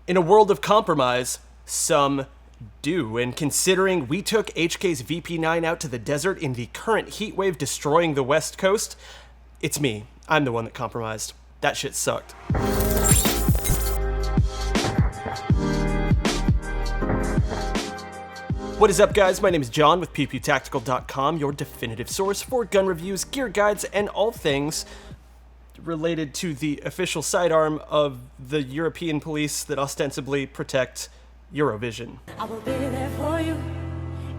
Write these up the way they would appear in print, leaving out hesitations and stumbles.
In a world of compromise, some do, and considering we took HK's VP9 out to the desert in the current heat wave destroying the West Coast, it's me. I'm the one that compromised. That shit sucked. What is up, guys? My name is John with pewpewtactical.com, your definitive source for gun reviews, gear guides, and all things related to the official sidearm of the European police that ostensibly protect Eurovision. I will be there for you.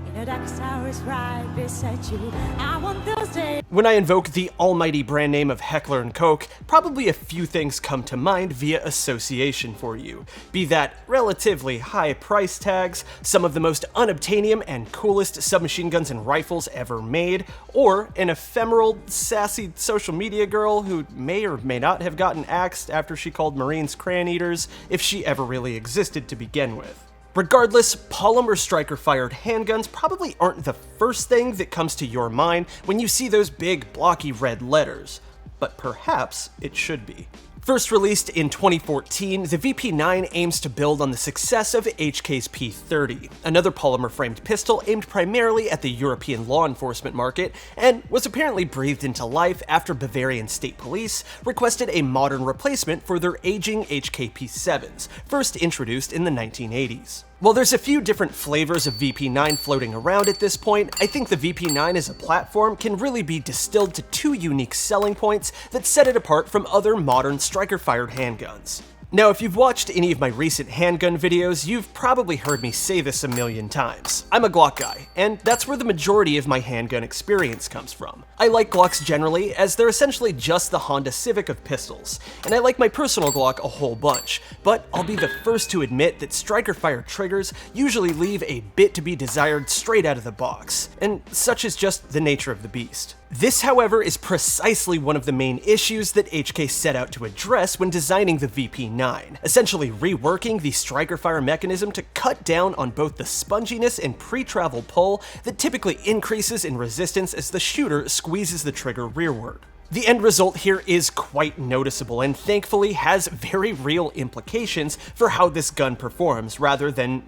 In the darkest hours, right beside you. I want those days. When I invoke the almighty brand name of Heckler and Koch, probably a few things come to mind via association for you. Be that relatively high price tags, some of the most unobtainium and coolest submachine guns and rifles ever made, or an ephemeral, sassy social media girl who may or may not have gotten axed after she called Marines crayon eaters, if she ever really existed to begin with. Regardless, polymer striker-fired handguns probably aren't the first thing that comes to your mind when you see those big, blocky red letters, but perhaps it should be. First released in 2014, the VP9 aims to build on the success of HK's P30, another polymer-framed pistol aimed primarily at the European law enforcement market, and was apparently breathed into life after Bavarian State Police requested a modern replacement for their aging HK P7s, first introduced in the 1980s. While there's a few different flavors of VP9 floating around at this point, I think the VP9 as a platform can really be distilled to two unique selling points that set it apart from other modern striker-fired handguns. Now, if you've watched any of my recent handgun videos, you've probably heard me say this a million times. I'm a Glock guy, and that's where the majority of my handgun experience comes from. I like Glocks generally, as they're essentially just the Honda Civic of pistols, and I like my personal Glock a whole bunch, but I'll be the first to admit that striker-fired triggers usually leave a bit to be desired straight out of the box, and such is just the nature of the beast. This, however, is precisely one of the main issues that HK set out to address when designing the VP9, essentially reworking the striker fire mechanism to cut down on both the sponginess and pre-travel pull that typically increases in resistance as the shooter squeezes the trigger rearward. The end result here is quite noticeable and thankfully has very real implications for how this gun performs rather than,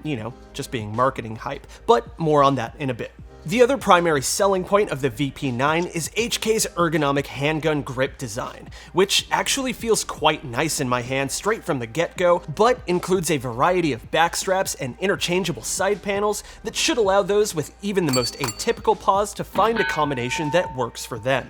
just being marketing hype, but more on that in a bit. The other primary selling point of the VP9 is HK's ergonomic handgun grip design, which actually feels quite nice in my hand straight from the get-go, but includes a variety of back straps and interchangeable side panels that should allow those with even the most atypical paws to find a combination that works for them.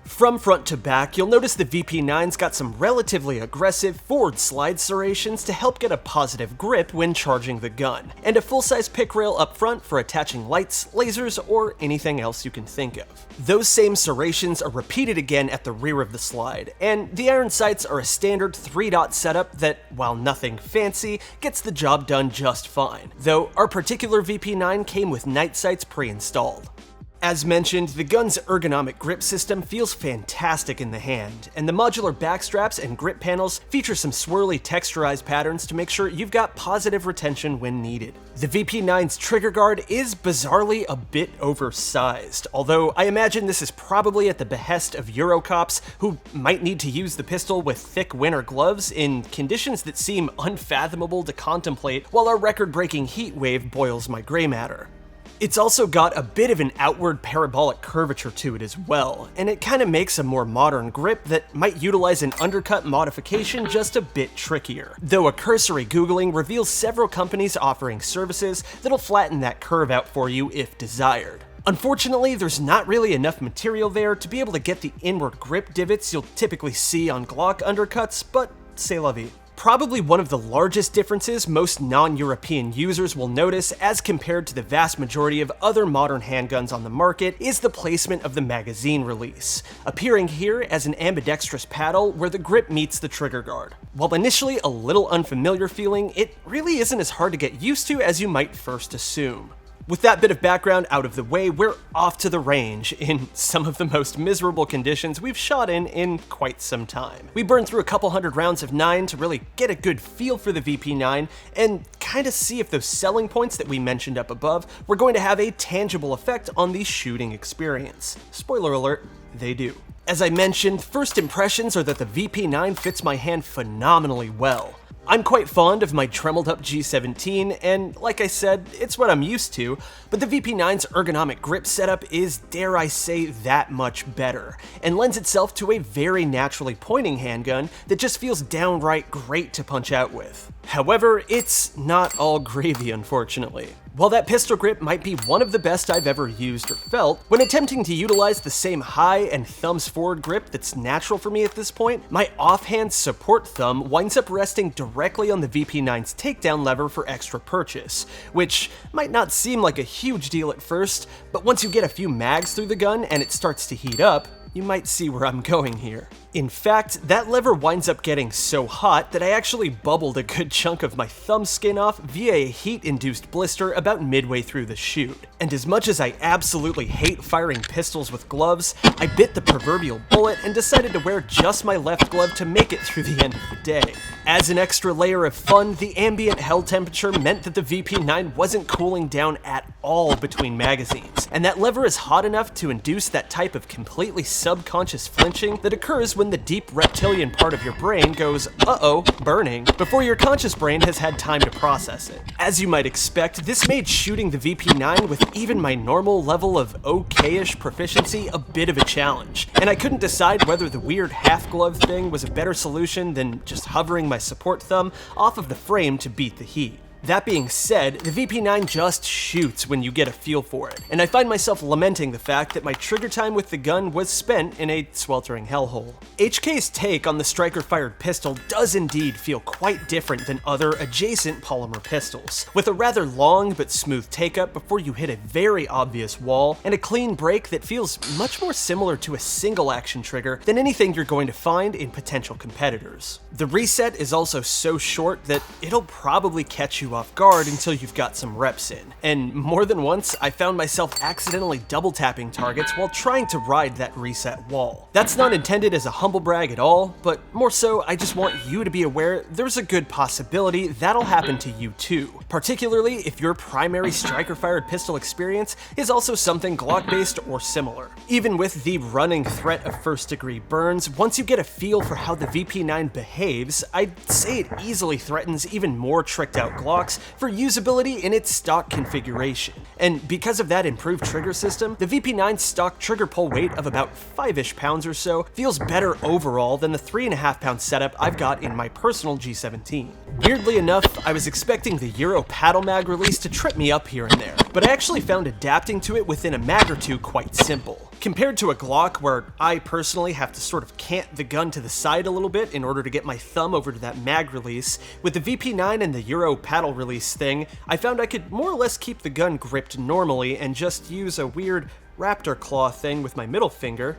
From front to back, you'll notice the VP9's got some relatively aggressive forward slide serrations to help get a positive grip when charging the gun, and a full-size pick rail up front for attaching lights, lasers, or anything else you can think of. Those same serrations are repeated again at the rear of the slide, and the iron sights are a standard 3-dot setup that, while nothing fancy, gets the job done just fine, though our particular VP9 came with night sights pre-installed. As mentioned, the gun's ergonomic grip system feels fantastic in the hand, and the modular back straps and grip panels feature some swirly texturized patterns to make sure you've got positive retention when needed. The VP9's trigger guard is bizarrely a bit oversized, although I imagine this is probably at the behest of Eurocops who might need to use the pistol with thick winter gloves in conditions that seem unfathomable to contemplate while our record-breaking heat wave boils my gray matter. It's also got a bit of an outward parabolic curvature to it as well, and it kind of makes a more modern grip that might utilize an undercut modification just a bit trickier, though a cursory Googling reveals several companies offering services that'll flatten that curve out for you if desired. Unfortunately, there's not really enough material there to be able to get the inward grip divots you'll typically see on Glock undercuts, but c'est la vie. Probably one of the largest differences most non-European users will notice as compared to the vast majority of other modern handguns on the market is the placement of the magazine release, appearing here as an ambidextrous paddle where the grip meets the trigger guard. While initially a little unfamiliar feeling, it really isn't as hard to get used to as you might first assume. With that bit of background out of the way, we're off to the range in some of the most miserable conditions we've shot in quite some time. We burned through a couple hundred rounds of 9 to really get a good feel for the VP9 and kind of see if those selling points that we mentioned up above were going to have a tangible effect on the shooting experience. Spoiler alert, they do. As I mentioned, first impressions are that the VP9 fits my hand phenomenally well. I'm quite fond of my tremeled up G17, and like I said, it's what I'm used to, but the VP9's ergonomic grip setup is, dare I say, that much better, and lends itself to a very naturally pointing handgun that just feels downright great to punch out with. However, it's not all gravy, unfortunately. While that pistol grip might be one of the best I've ever used or felt, when attempting to utilize the same high and thumbs forward grip that's natural for me at this point, my offhand support thumb winds up resting directly on the VP9's takedown lever for extra purchase, which might not seem like a huge deal at first, but once you get a few mags through the gun and it starts to heat up, you might see where I'm going here. In fact, that lever winds up getting so hot that I actually bubbled a good chunk of my thumb skin off via a heat-induced blister about midway through the shoot. And as much as I absolutely hate firing pistols with gloves, I bit the proverbial bullet and decided to wear just my left glove to make it through the end of the day. As an extra layer of fun, the ambient held temperature meant that the VP9 wasn't cooling down at all between magazines, and that lever is hot enough to induce that type of completely subconscious flinching that occurs when the deep reptilian part of your brain goes, uh-oh, burning, before your conscious brain has had time to process it. As you might expect, this made shooting the VP9 with even my normal level of okay-ish proficiency a bit of a challenge, and I couldn't decide whether the weird half-glove thing was a better solution than just hovering my support thumb off of the frame to beat the heat. That being said, the VP9 just shoots when you get a feel for it, and I find myself lamenting the fact that my trigger time with the gun was spent in a sweltering hellhole. HK's take on the striker-fired pistol does indeed feel quite different than other adjacent polymer pistols, with a rather long but smooth take-up before you hit a very obvious wall, and a clean break that feels much more similar to a single-action trigger than anything you're going to find in potential competitors. The reset is also so short that it'll probably catch you off guard until you've got some reps in, and more than once I found myself accidentally double tapping targets while trying to ride that reset wall. That's not intended as a humble brag at all, but more so I just want you to be aware there's a good possibility that'll happen to you too, particularly if your primary striker-fired pistol experience is also something Glock-based or similar. Even with the running threat of first-degree burns, once you get a feel for how the VP9 behaves, I'd say it easily threatens even more tricked-out Glocks for usability in its stock configuration. And because of that improved trigger system, the VP9's stock trigger pull weight of about 5-ish pounds or so feels better overall than the 3.5-pound setup I've got in my personal G17. Weirdly enough, I was expecting the Euro paddle mag release to trip me up here and there, but I actually found adapting to it within a mag or two quite simple. Compared to a Glock, where I personally have to sort of cant the gun to the side a little bit in order to get my thumb over to that mag release, with the VP9 and the Euro paddle release thing, I found I could more or less keep the gun gripped normally and just use a weird raptor claw thing with my middle finger.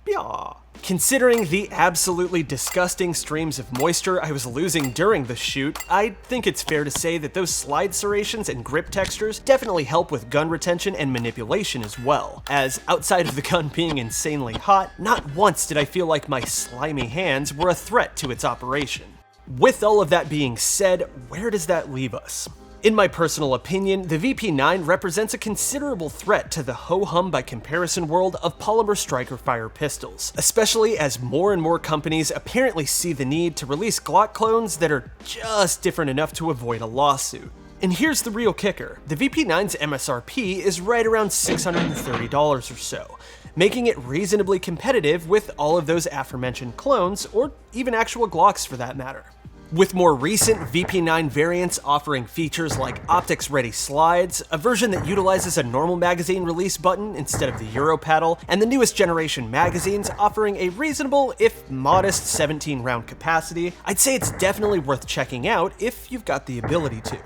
Yah. Considering the absolutely disgusting streams of moisture I was losing during the shoot, I think it's fair to say that those slide serrations and grip textures definitely help with gun retention and manipulation as well, as outside of the gun being insanely hot, not once did I feel like my slimy hands were a threat to its operation. With all of that being said, where does that leave us? In my personal opinion, the VP9 represents a considerable threat to the ho-hum by comparison world of polymer striker-fire pistols, especially as more and more companies apparently see the need to release Glock clones that are just different enough to avoid a lawsuit. And here's the real kicker, the VP9's MSRP is right around $630 or so, making it reasonably competitive with all of those aforementioned clones, or even actual Glocks for that matter. With more recent VP9 variants offering features like optics-ready slides, a version that utilizes a normal magazine release button instead of the Euro paddle, and the newest generation magazines offering a reasonable, if modest, 17-round capacity, I'd say it's definitely worth checking out if you've got the ability to.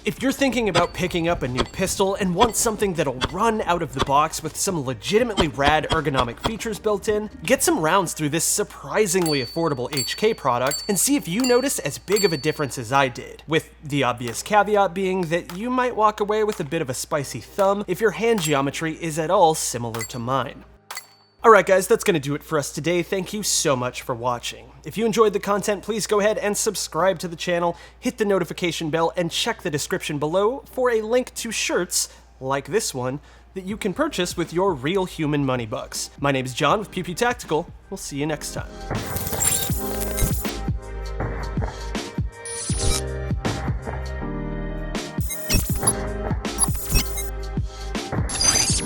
If you're thinking about picking up a new pistol and want something that'll run out of the box with some legitimately rad ergonomic features built in, get some rounds through this surprisingly affordable HK product and see if you notice as big of a difference as I did, with the obvious caveat being that you might walk away with a bit of a spicy thumb if your hand geometry is at all similar to mine. Alright guys, that's going to do it for us today. Thank you so much for watching. If you enjoyed the content, please go ahead and subscribe to the channel, hit the notification bell, and check the description below for a link to shirts, like this one, that you can purchase with your real human money bucks. My name is John with Pew Pew Tactical. We'll see you next time.